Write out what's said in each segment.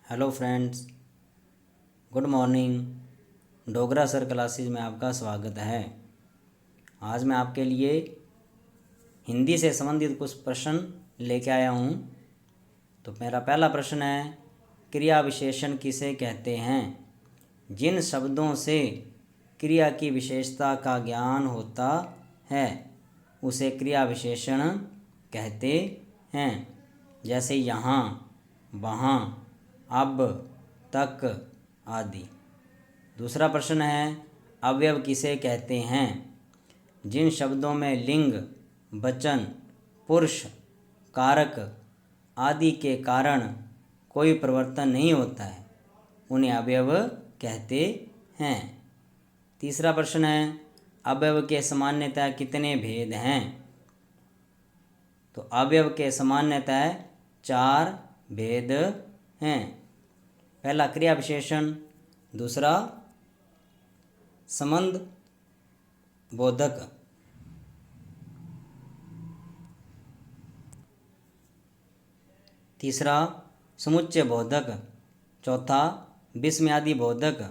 Hello friends, good morning. Dogra sir classes में आपका स्वागत है। आज मैं आपके लिए हिंदी से संबंधित कुछ प्रश्न लेके आया हूँ। तो मेरा पहला प्रश्न है, क्रिया विशेषण किसे कहते हैं? जिन शब्दों से क्रिया की विशेषता का ज्ञान होता है उसे क्रिया विशेषण कहते हैं। जैसे यहाँ, वहाँ, अब, तक आदि। दूसरा प्रश्न है, अवयव किसे कहते हैं? जिन शब्दों में लिंग, वचन, पुरुष, कारक आदि के कारण कोई परिवर्तन नहीं होता है उन्हें अवयव कहते हैं। तीसरा प्रश्न है, अवयव के सामान्यतः कितने भेद हैं? तो अवयव के सामान्यतः 4 भेद हैं। पहला क्रिया विशेषण, दूसरा संबंध बोधक, तीसरा समुच्चय बोधक, चौथा विस्मयादि बोधक।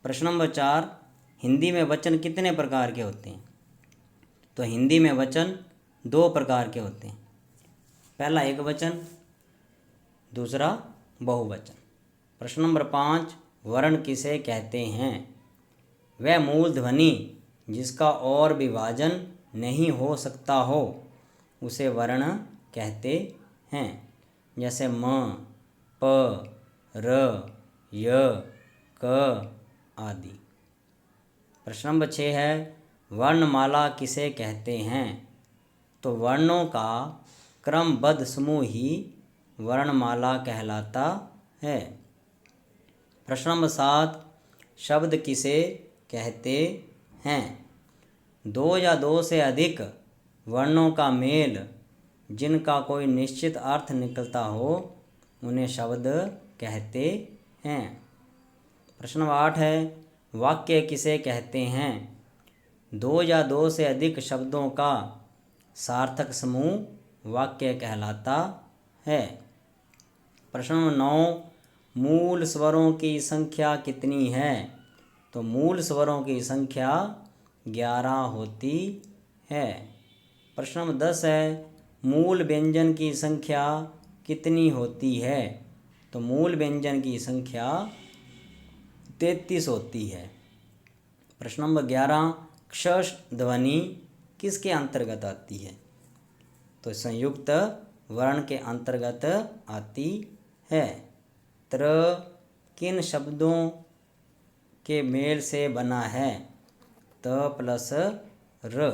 प्रश्न नंबर 4, हिंदी में वचन कितने प्रकार के होते हैं? तो हिंदी में वचन 2 प्रकार के होते हैं। पहला एकवचन, दूसरा बहुवचन। प्रश्न नंबर 5, वर्ण किसे कहते हैं? वह मूल ध्वनि जिसका और विभाजन नहीं हो सकता हो उसे वर्ण कहते हैं। जैसे म, प, र, य, क आदि। प्रश्न नंबर 6 है, वर्णमाला किसे कहते हैं? तो वर्णों का क्रमबद्ध समूह ही वर्णमाला कहलाता है। प्रश्न नंबर 7, शब्द किसे कहते हैं? 2 या 2 से अधिक वर्णों का मेल जिनका कोई निश्चित अर्थ निकलता हो उन्हें शब्द कहते हैं। प्रश्न नंबर 8 है, वाक्य किसे कहते हैं? 2 या 2 से अधिक शब्दों का सार्थक समूह वाक्य कहलाता है। प्रश्न नंबर 9, मूल स्वरों की संख्या कितनी है? तो मूल स्वरों की संख्या 11 होती है। प्रश्न नंबर 10 है, मूल व्यंजन की संख्या कितनी होती है? तो मूल व्यंजन की संख्या 33 होती है। प्रश्न नंबर 11, क्ष ध्वनि किसके अंतर्गत आती है? तो संयुक्त वर्ण के अंतर्गत आती है। त्र किन शब्दों के मेल से बना है? त प्लस र।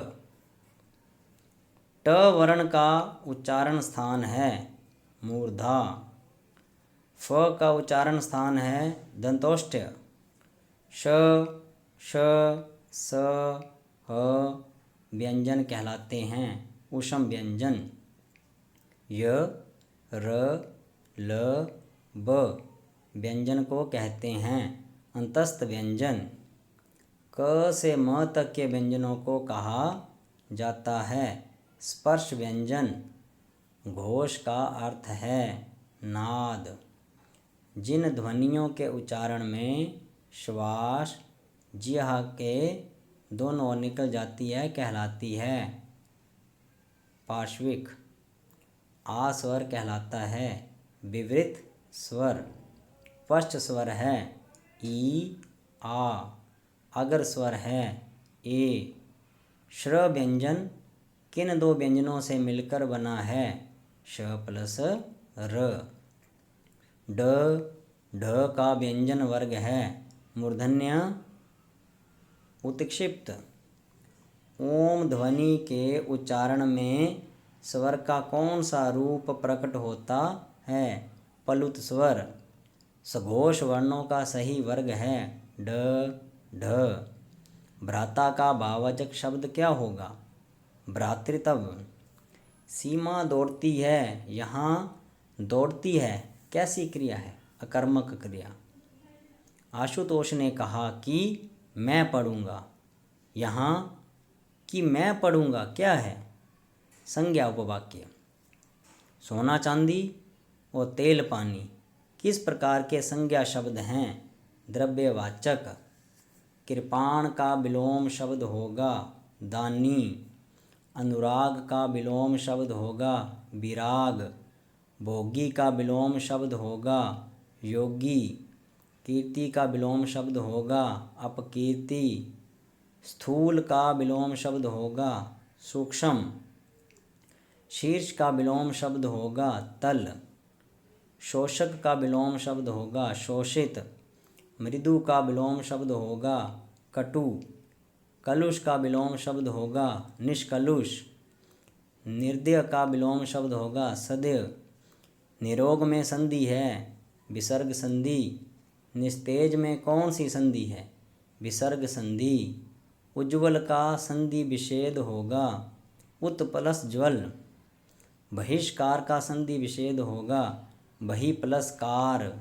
ट वर्ण का उच्चारण स्थान है मूर्धा। फ का उच्चारण स्थान है दंतोष्ठ्य। श, श, स, ह व्यंजन कहलाते हैं ऊष्म व्यंजन। य, र, ल, ब व्यंजन को कहते हैं अंतस्थ व्यंजन। क से म तक के व्यंजनों को कहा जाता है स्पर्श व्यंजन। घोष का अर्थ है नाद। जिन ध्वनियों के उच्चारण में श्वास जिह्वा के दोनों ओर निकल जाती है कहलाती है पार्श्विक। आ स्वर कहलाता है विवृत स्वर। पश्च स्वर है ई, आ। अग्र स्वर है ए। श्र व्यंजन किन 2 व्यंजनों से मिलकर बना है? श प्लस र। ड, ढ का व्यंजन वर्ग है मूर्धन्य उत्क्षिप्त। ओम ध्वनि के उच्चारण में स्वर का कौन सा रूप प्रकट होता है? प्लुत स्वर। सघोष वर्णों का सही वर्ग है ड, ढ। भ्राता का भाववाचक शब्द क्या होगा? भ्रातृत्व। सीमा दौड़ती है, यहाँ दौड़ती है कैसी क्रिया है? अकर्मक क्रिया। आशुतोष ने कहा कि मैं पढ़ूंगा, यहाँ कि मैं पढ़ूंगा क्या है? संज्ञा उपवाक्य। सोना चांदी और तेल पानी किस प्रकार के संज्ञा शब्द हैं? द्रव्यवाचक। कृपाण का विलोम शब्द होगा दानी। अनुराग का विलोम शब्द होगा विराग। भोगी का विलोम शब्द होगा योगी। कीर्ति का विलोम शब्द होगा अपकीर्ति। स्थूल का विलोम शब्द होगा सूक्ष्म। शीर्ष का विलोम शब्द होगा तल। शोषक का विलोम शब्द होगा शोषित। मृदु का विलोम शब्द होगा कटु। कलुष का विलोम शब्द होगा निष्कलुष। निर्दय का विलोम शब्द होगा सदय। निरोग में संधि है विसर्ग संधि। निस्तेज में कौन सी संधि है? विसर्ग संधि। उज्ज्वल का संधि विच्छेद होगा उत प्लस ज्वल। बहिष्कार का संधि विच्छेद होगा बहि प्लस कार।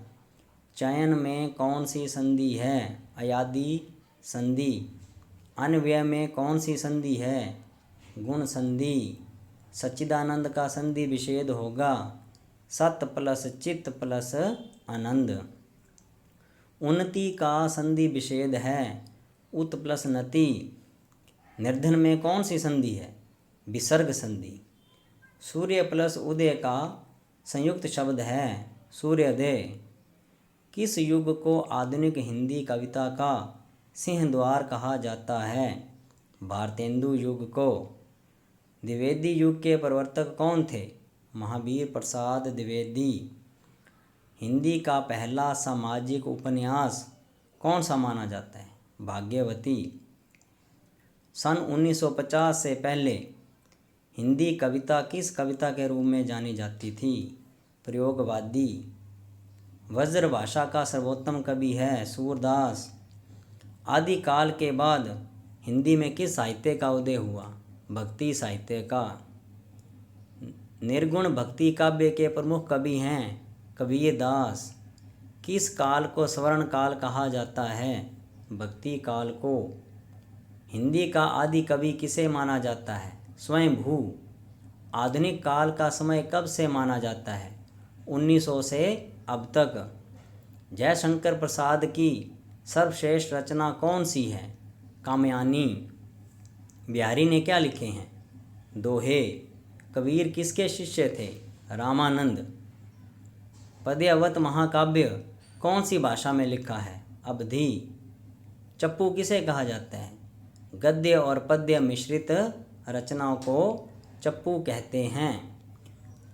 चयन में कौन सी संधि है? अयादि संधि। अन्वय में कौन सी संधि है? गुण संधि। सच्चिदानंद का संधि विच्छेद होगा सत प्लस चित प्लस आनंद। उन्नति का संधि विच्छेद है उत प्लस नति। निर्धन में कौन सी संधि है? विसर्ग संधि। सूर्य प्लस उदय का संयुक्त शब्द है सूर्योदय। किस युग को आधुनिक हिंदी कविता का सिंहद्वार कहा जाता है? भारतेंदु युग को। द्विवेदी युग के प्रवर्तक कौन थे? महावीर प्रसाद द्विवेदी। हिंदी का पहला सामाजिक उपन्यास कौन सा माना जाता है? भाग्यवती। सन 1950 से पहले हिंदी कविता किस कविता के रूप में जानी जाती थी? प्रयोगवादी। वज्र भाषा का सर्वोत्तम कवि है सूरदास। आदिकाल के बाद हिंदी में किस साहित्य का उदय हुआ? भक्ति साहित्य का। निर्गुण भक्ति काव्य के प्रमुख कवि हैं कबीरदास। किस काल को स्वर्ण काल कहा जाता है? भक्ति काल को। हिंदी का आदि कवि किसे माना जाता है? स्वयंभू। आधुनिक काल का समय कब से माना जाता है? 1900 से अब तक। जयशंकर प्रसाद की सर्वश्रेष्ठ रचना कौन सी है? कामयानी। बिहारी ने क्या लिखे हैं? दोहे। कबीर किसके शिष्य थे? रामानंद। पद्यावत महाकाव्य कौन सी भाषा में लिखा है? अवधी। चप्पू किसे कहा जाता है? गद्य और पद्य मिश्रित रचनाओं को चप्पू कहते हैं।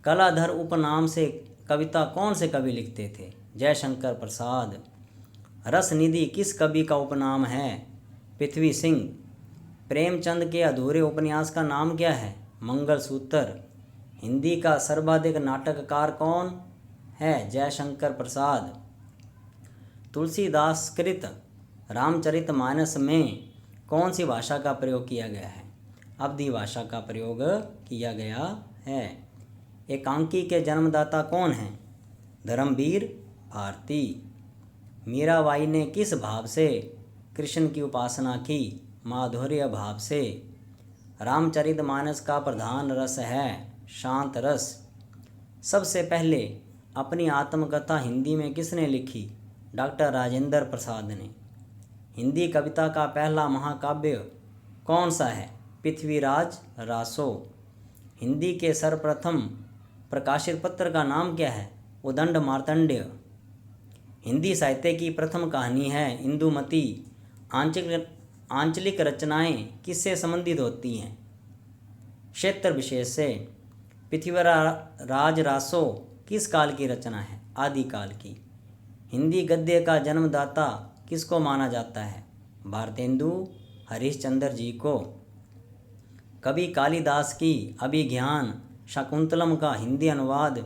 कलाधर उपनाम से कविता कौन से कवि लिखते थे? जयशंकर प्रसाद। रसनिधि किस कवि का उपनाम है? पृथ्वी सिंह। प्रेमचंद के अधूरे उपन्यास का नाम क्या है? मंगलसूत्र। हिंदी का सर्वाधिक नाटककार कौन है? जयशंकर प्रसाद। तुलसीदास कृत रामचरितमानस में कौन सी भाषा का प्रयोग किया गया है? अवधी भाषा का प्रयोग किया गया है। एकांकी के जन्मदाता कौन हैं? धर्मवीर भारती। मीराबाई ने किस भाव से कृष्ण की उपासना की? माधुर्य भाव से। रामचरितमानस का प्रधान रस है शांत रस। सबसे पहले अपनी आत्मकथा हिंदी में किसने लिखी? डॉक्टर राजेंद्र प्रसाद ने। हिंदी कविता का पहला महाकाव्य कौन सा है? पृथ्वीराज रासो। हिंदी के सर्वप्रथम प्रकाशित पत्र का नाम क्या है? उदंड मार्तंड्य। हिंदी साहित्य की प्रथम कहानी है इंदुमती। आंचलिक रचनाएं किससे संबंधित होती हैं? क्षेत्र विशेष से। पृथ्वीराज रासो किस काल की रचना है? आदिकाल की। हिंदी गद्य का जन्मदाता किसको माना जाता है? भारतेंदु हरिश्चंद्र जी को। कवि कालिदास की अभिज्ञान शाकुंतलम का हिंदी अनुवाद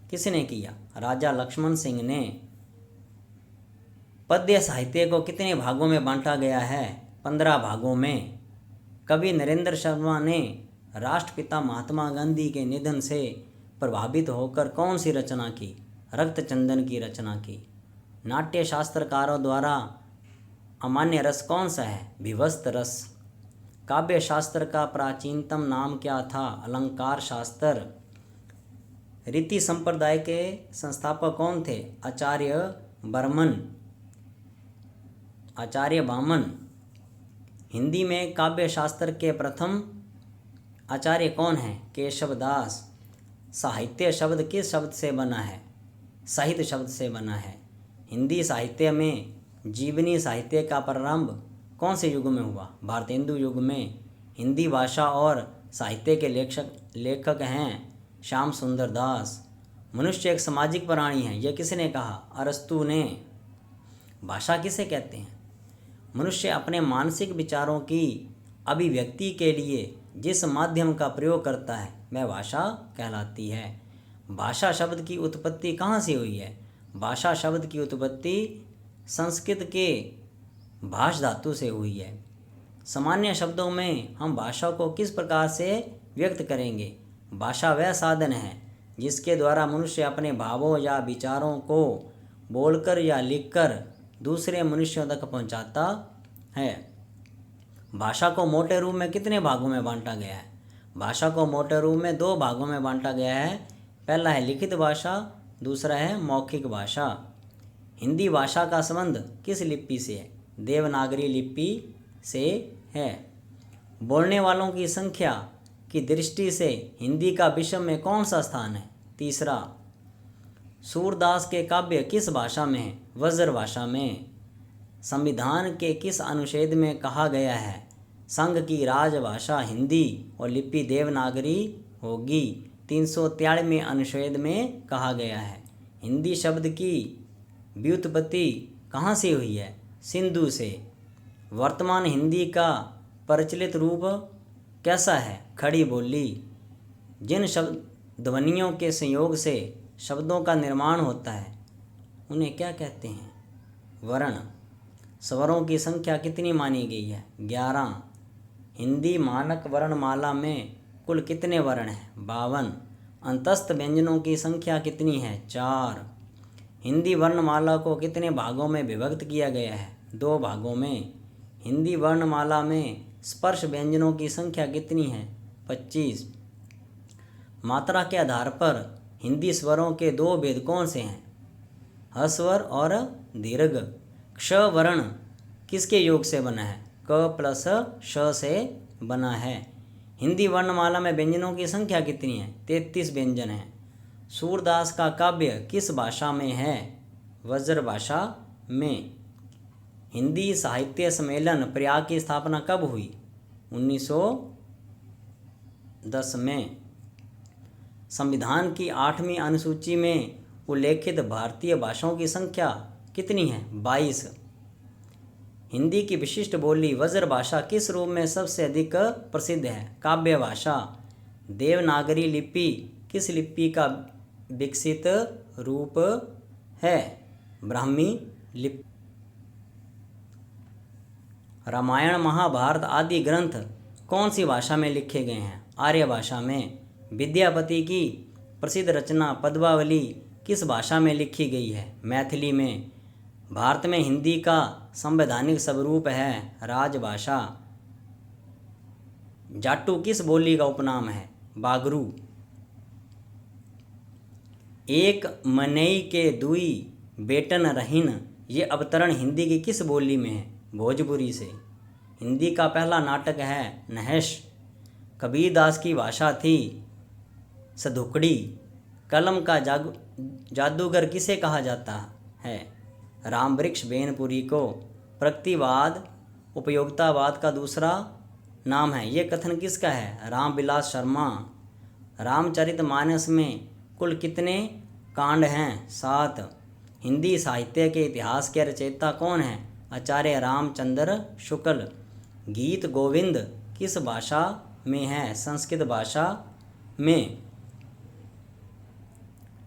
किसने किया? राजा लक्ष्मण सिंह ने। पद्य साहित्य को कितने भागों में बांटा गया है? 15 भागों में। कवि नरेंद्र शर्मा ने राष्ट्रपिता महात्मा गांधी के निधन से प्रभावित होकर कौन सी रचना की? रक्तचंदन की रचना की। नाट्य शास्त्रकारों द्वारा अमान्य रस कौन सा है? विभस्त रस। काव्य शास्त्र का प्राचीनतम नाम क्या था? अलंकार शास्त्र। रीति संप्रदाय के संस्थापक कौन थे? आचार्य बर्मन, आचार्य बामन। हिंदी में काव्य शास्त्र के प्रथम आचार्य कौन हैं? केशव दास। साहित्य शब्द किस शब्द से बना है? साहित्य शब्द से बना है। हिंदी साहित्य में जीवनी साहित्य का प्रारंभ कौन से युग में हुआ? भारतेंदु युग में। हिंदी भाषा और साहित्य के लेखक हैं श्याम सुंदर दास। मनुष्य एक सामाजिक प्राणी है, यह किसने कहा? अरस्तु ने। भाषा किसे कहते हैं? मनुष्य अपने मानसिक विचारों की अभिव्यक्ति के लिए जिस माध्यम का प्रयोग करता है वह भाषा कहलाती है। भाषा शब्द की उत्पत्ति कहाँ से हुई है? भाषा शब्द की उत्पत्ति संस्कृत के भाष धातु से हुई है। सामान्य शब्दों में हम भाषा को किस प्रकार से व्यक्त करेंगे? भाषा वह साधन है जिसके द्वारा मनुष्य अपने भावों या विचारों को बोलकर या लिखकर दूसरे मनुष्यों तक पहुंचाता है। भाषा को मोटे रूप में कितने भागों में बांटा गया है? भाषा को मोटे रूप में 2 भागों में बांटा गया है। पहला है लिखित भाषा, दूसरा है मौखिक भाषा। हिंदी भाषा का संबंध किस लिपि से है? देवनागरी लिपि से है। बोलने वालों की संख्या की दृष्टि से हिंदी का विश्व में कौन सा स्थान है? तीसरा। सूरदास के काव्य किस भाषा में है? वज्र भाषा में। संविधान के किस अनुच्छेद में कहा गया है संघ की राजभाषा हिंदी और लिपि देवनागरी होगी? 343वें अनुच्छेद में कहा गया है। हिंदी शब्द की व्युत्पत्ति कहाँ से हुई है? सिंधु से। वर्तमान हिंदी का प्रचलित रूप कैसा है? खड़ी बोली। जिन शब्द ध्वनियों के संयोग से शब्दों का निर्माण होता है उन्हें क्या कहते हैं? वर्ण। स्वरों की संख्या कितनी मानी गई है? 11। हिंदी मानक वर्णमाला में कुल कितने वर्ण हैं? 52। अंतस्थ व्यंजनों की संख्या कितनी है? 4। हिंदी वर्णमाला को कितने भागों में विभक्त किया गया है? 2 भागों में। हिंदी वर्णमाला में स्पर्श व्यंजनों की संख्या कितनी है? 25। मात्रा के आधार पर हिंदी स्वरों के 2 भेद कौन से हैं? हस्वर और दीर्घ। क्ष वर्ण किसके योग से बना है? क प्लस श से बना है। हिंदी वर्णमाला में व्यंजनों की संख्या कितनी है? 33 व्यंजन हैं। सूरदास का काव्य किस भाषा में है? वज्र भाषा में। हिंदी साहित्य सम्मेलन प्रयाग की स्थापना कब हुई? 1910 में। संविधान की 8वीं अनुसूची में उल्लेखित भारतीय भाषाओं की संख्या कितनी है? 22। हिंदी की विशिष्ट बोली वज्र भाषा किस रूप में सबसे अधिक प्रसिद्ध है? काव्य भाषा। देवनागरी लिपि किस लिपि का विकसित रूप है? ब्राह्मी लिपि। रामायण महाभारत आदि ग्रंथ कौन सी भाषा में लिखे गए हैं? आर्य भाषा में। विद्यापति की प्रसिद्ध रचना पद्मावली किस भाषा में लिखी गई है? मैथिली में। भारत में हिंदी का संवैधानिक स्वरूप है राजभाषा। जाटू किस बोली का उपनाम है? बागरू। एक मनई के दुई बेटन रहीन ये अवतरण हिंदी की किस बोली में है? भोजपुरी से। हिंदी का पहला नाटक है नहश। कबीरदास की भाषा थी सधुकड़ी। कलम का जादूगर किसे कहा जाता है? रामवृक्ष बेनपुरी को। प्रगतिवाद उपयोगितावाद का दूसरा नाम है, ये कथन किसका है? रामविलास शर्मा। रामचरितमानस में कुल कितने कांड हैं? 7। हिंदी साहित्य के इतिहास के रचयिता कौन हैं? आचार्य रामचंद्र शुक्ल। गीत गोविंद किस भाषा में है? संस्कृत भाषा में।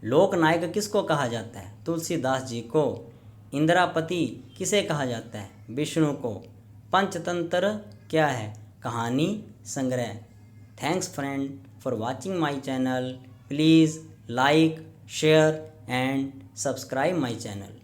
लोकनायक किसको कहा जाता है? तुलसीदास जी को। इंदिरापति किसे कहा जाता है? विष्णु को। पंचतंत्र क्या है? कहानी संग्रह। Thanks friend for watching my channel. Please like share and subscribe my channel.